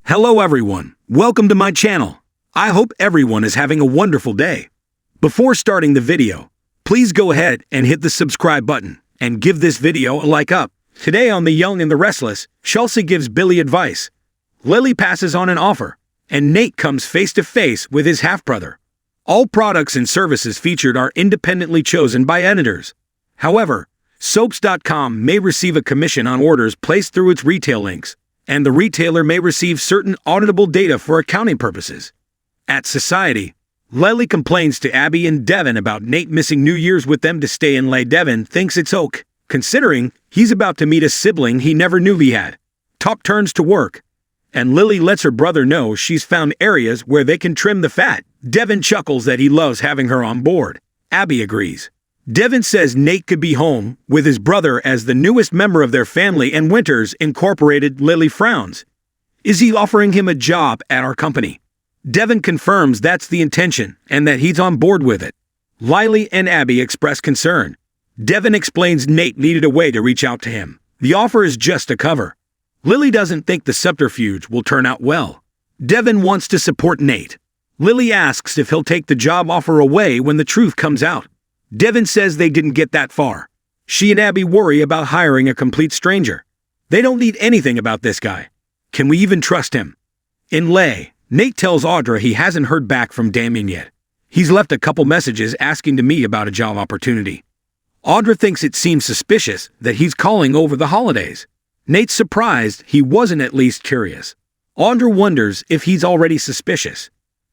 Hello everyone, welcome to my channel. I hope everyone is having a wonderful day. Before starting the video, please go ahead and hit the subscribe button and give this video a like up. Today on The Young and the Restless, Chelsea gives Billy advice. Lily passes on an offer, and Nate comes face to face with his half-brother. All products and services featured are independently chosen by editors. However, soaps.com may receive a commission on orders placed through its retail links, and the retailer may receive certain auditable data for accounting purposes. At Society, Lily complains to Abby and Devon about Nate missing New Year's with them to stay in Lay. Devon thinks it's okay, considering he's about to meet a sibling he never knew he had. Talk turns to work, and Lily lets her brother know she's found areas where they can trim the fat. Devon chuckles that he loves having her on board. Abby agrees. Devon says Nate could be home with his brother as the newest member of their family, and Winters Incorporated. Lily frowns. Is he offering him a job at our company? Devon confirms that's the intention and that he's on board with it. Lily and Abby express concern. Devon explains Nate needed a way to reach out to him. The offer is just a cover. Lily doesn't think the subterfuge will turn out well. Devon wants to support Nate. Lily asks if he'll take the job offer away when the truth comes out. Devon says they didn't get that far. She and Abby worry about hiring a complete stranger. They don't need anything about this guy. Can we even trust him? In Lay, Nate tells Audra he hasn't heard back from Damien yet. He's left a couple messages asking to meet about a job opportunity. Audra thinks it seems suspicious that he's calling over the holidays. Nate's surprised he wasn't at least curious. Audra wonders if he's already suspicious.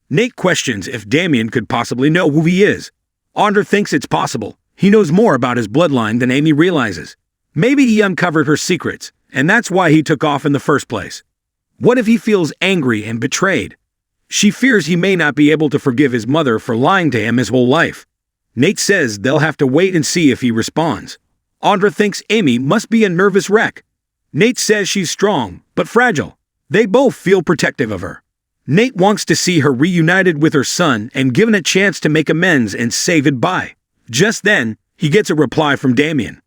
Nate questions if Damien could possibly know who he is. Audra thinks it's possible. He knows more about his bloodline than Amy realizes. Maybe he uncovered her secrets, and that's why he took off in the first place. What if he feels angry and betrayed? She fears he may not be able to forgive his mother for lying to him his whole life. Nate says they'll have to wait and see if he responds. Audra thinks Amy must be a nervous wreck. Nate says she's strong, but fragile. They both feel protective of her. Nate wants to see her reunited with her son and given a chance to make amends and say goodbye. Just then, he gets a reply from Damian.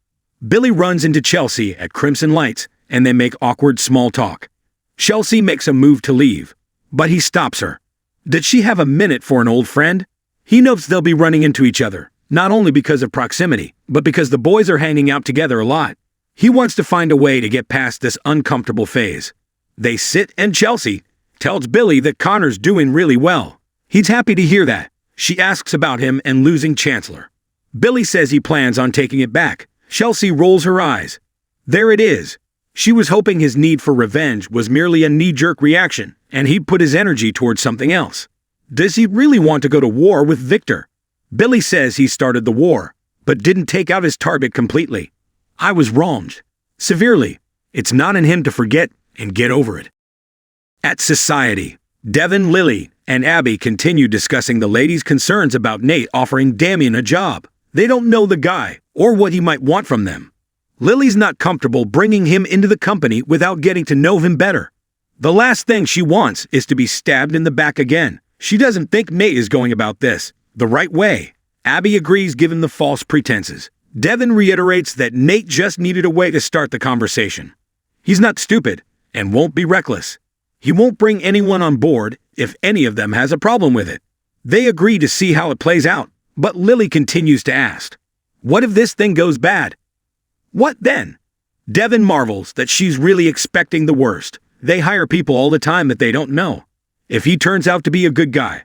Billy runs into Chelsea at Crimson Lights, and they make awkward small talk. Chelsea makes a move to leave, but he stops her. Did she have a minute for an old friend? He notes they'll be running into each other, not only because of proximity, but because the boys are hanging out together a lot. He wants to find a way to get past this uncomfortable phase. They sit, and Chelsea tells Billy that Connor's doing really well. He's happy to hear that. She asks about him and losing Chancellor. Billy says he plans on taking it back. Chelsea rolls her eyes. There it is. She was hoping his need for revenge was merely a knee-jerk reaction, and he'd put his energy towards something else. Does he really want to go to war with Victor? Billy says he started the war, but didn't take out his target completely. I was wronged. Severely. It's not in him to forget and get over it. At Society, Devon, Lily, and Abby continue discussing the ladies' concerns about Nate offering Damien a job. They don't know the guy or what he might want from them. Lily's not comfortable bringing him into the company without getting to know him better. The last thing she wants is to be stabbed in the back again. She doesn't think Nate is going about this the right way. Abby agrees given the false pretenses. Devon reiterates that Nate just needed a way to start the conversation. He's not stupid and won't be reckless. He won't bring anyone on board if any of them has a problem with it. They agree to see how it plays out, but Lily continues to ask, what if this thing goes bad? What then? Devon marvels that she's really expecting the worst. They hire people all the time that they don't know. If he turns out to be a good guy,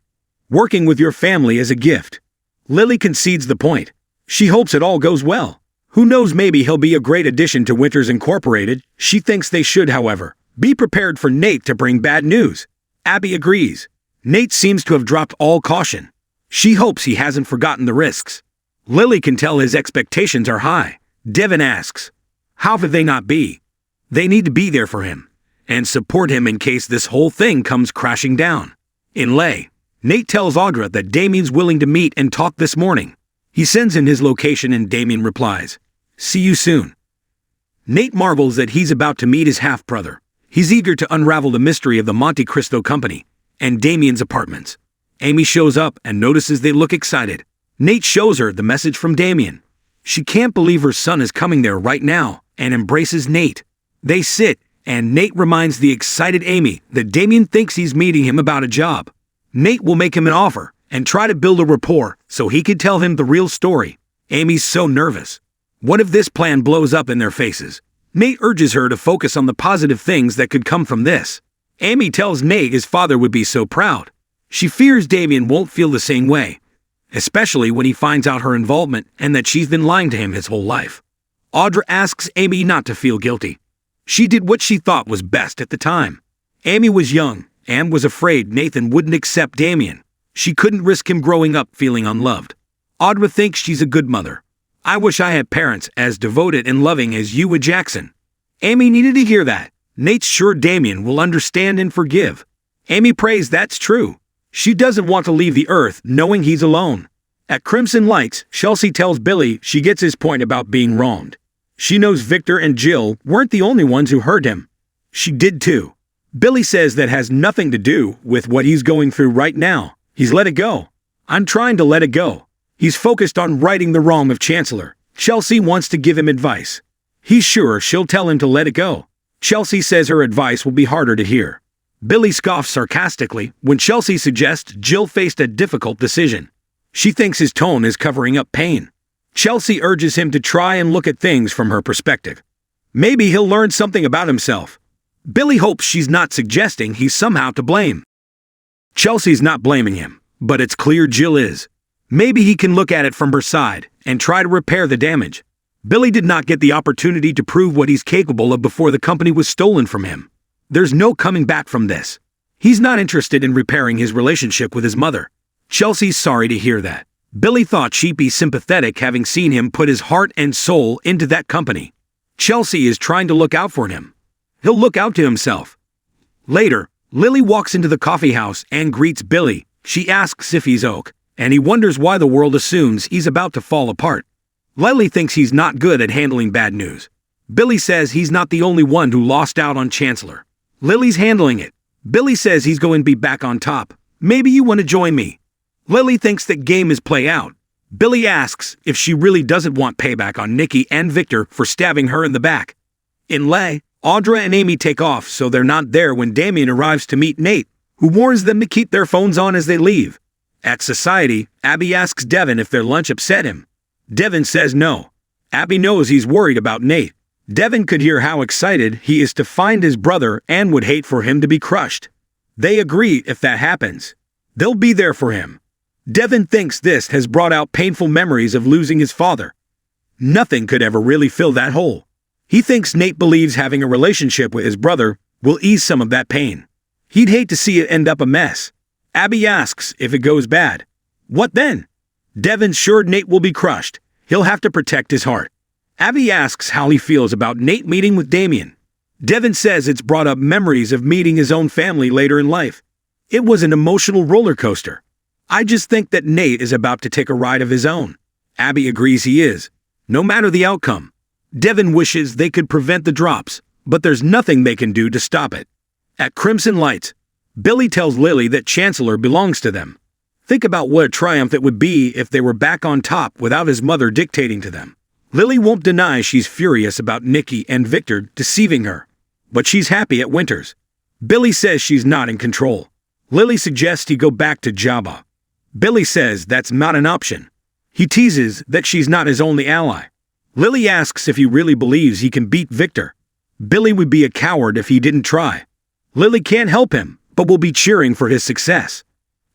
working with your family is a gift. Lily concedes the point. She hopes it all goes well. Who knows, maybe he'll be a great addition to Winters Incorporated. She thinks they should, however, be prepared for Nate to bring bad news. Abby agrees. Nate seems to have dropped all caution. She hopes he hasn't forgotten the risks. Lily can tell his expectations are high. Devon asks, how could they not be? They need to be there for him and support him in case this whole thing comes crashing down. In Lay, Nate tells Audra that Damien's willing to meet and talk this morning. He sends in his location and Damien replies, see you soon. Nate marvels that he's about to meet his half-brother. He's eager to unravel the mystery of the Monte Cristo Company and Damien's apartments. Amy shows up and notices they look excited. Nate shows her the message from Damien. She can't believe her son is coming there right now and embraces Nate. They sit and Nate reminds the excited Amy that Damian thinks he's meeting him about a job. Nate will make him an offer and try to build a rapport so he can tell him the real story. Amy's so nervous. What if this plan blows up in their faces? Nate urges her to focus on the positive things that could come from this. Amy tells Nate his father would be so proud. She fears Damian won't feel the same way, especially when he finds out her involvement and that she's been lying to him his whole life. Audra asks Amy not to feel guilty. She did what she thought was best at the time. Amy was young and was afraid Nathan wouldn't accept Damian. She couldn't risk him growing up feeling unloved. Audra thinks she's a good mother. I wish I had parents as devoted and loving as you and Jackson. Amy needed to hear that. Nate's sure Damian will understand and forgive. Amy prays that's true. She doesn't want to leave the earth knowing he's alone. At Crimson Lights, Chelsea tells Billy she gets his point about being wronged. She knows Victor and Jill weren't the only ones who hurt him. She did too. Billy says that has nothing to do with what he's going through right now. He's let it go. I'm trying to let it go. He's focused on righting the wrong of Chancellor. Chelsea wants to give him advice. He's sure she'll tell him to let it go. Chelsea says her advice will be harder to hear. Billy scoffs sarcastically when Chelsea suggests Jill faced a difficult decision. She thinks his tone is covering up pain. Chelsea urges him to try and look at things from her perspective. Maybe he'll learn something about himself. Billy hopes she's not suggesting he's somehow to blame. Chelsea's not blaming him, but it's clear Jill is. Maybe he can look at it from her side and try to repair the damage. Billy did not get the opportunity to prove what he's capable of before the company was stolen from him. There's no coming back from this. He's not interested in repairing his relationship with his mother. Chelsea's sorry to hear that. Billy thought she'd be sympathetic having seen him put his heart and soul into that company. Chelsea is trying to look out for him. He'll look out to himself. Later, Lily walks into the coffee house and greets Billy. She asks if he's okay, and he wonders why the world assumes he's about to fall apart. Lily thinks he's not good at handling bad news. Billy says he's not the only one who lost out on Chancellor. Lily's handling it. Billy says he's going to be back on top. Maybe you want to join me. Lily thinks that game is play out. Billy asks if she really doesn't want payback on Nikki and Victor for stabbing her in the back. In Lay, Audra and Amy take off so they're not there when Damien arrives to meet Nate, who warns them to keep their phones on as they leave. At Society, Abby asks Devon if their lunch upset him. Devon says no. Abby knows he's worried about Nate. Devon could hear how excited he is to find his brother and would hate for him to be crushed. They agree if that happens. They'll be there for him. Devon thinks this has brought out painful memories of losing his father. Nothing could ever really fill that hole. He thinks Nate believes having a relationship with his brother will ease some of that pain. He'd hate to see it end up a mess. Abby asks if it goes bad. What then? Devon's sure Nate will be crushed. He'll have to protect his heart. Abby asks how he feels about Nate meeting with Damian. Devon says it's brought up memories of meeting his own family later in life. It was an emotional roller coaster. I just think that Nate is about to take a ride of his own. Abby agrees he is, no matter the outcome. Devon wishes they could prevent the drops, but there's nothing they can do to stop it. At Crimson Lights, Billy tells Lily that Chancellor belongs to them. Think about what a triumph it would be if they were back on top without his mother dictating to them. Lily won't deny she's furious about Nikki and Victor deceiving her, but she's happy at Winters. Billy says she's not in control. Lily suggests he go back to Jabba. Billy says that's not an option. He teases that she's not his only ally. Lily asks if he really believes he can beat Victor. Billy would be a coward if he didn't try. Lily can't help him, but will be cheering for his success.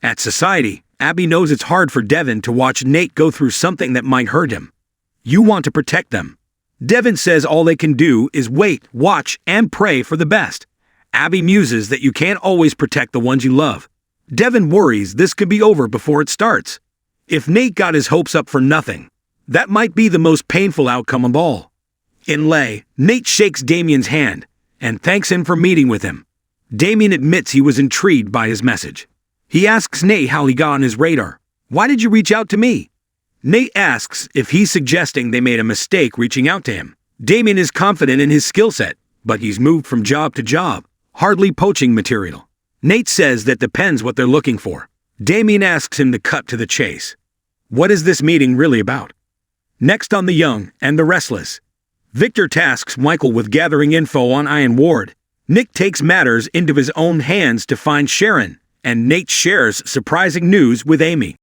At Society, Abby knows it's hard for Devon to watch Nate go through something that might hurt him. You want to protect them. Devon says all they can do is wait, watch, and pray for the best. Abby muses that you can't always protect the ones you love. Devon worries this could be over before it starts. If Nate got his hopes up for nothing, that might be the most painful outcome of all. In Lay, Nate shakes Damien's hand and thanks him for meeting with him. Damien admits he was intrigued by his message. He asks Nate how he got on his radar. Why did you reach out to me? Nate asks if he's suggesting they made a mistake reaching out to him. Damien is confident in his skill set, but he's moved from job to job, hardly poaching material. Nate says that depends what they're looking for. Damien asks him to cut to the chase. What is this meeting really about? Next on The Young and the Restless, Victor tasks Michael with gathering info on Ian Ward. Nick takes matters into his own hands to find Sharon, and Nate shares surprising news with Amy.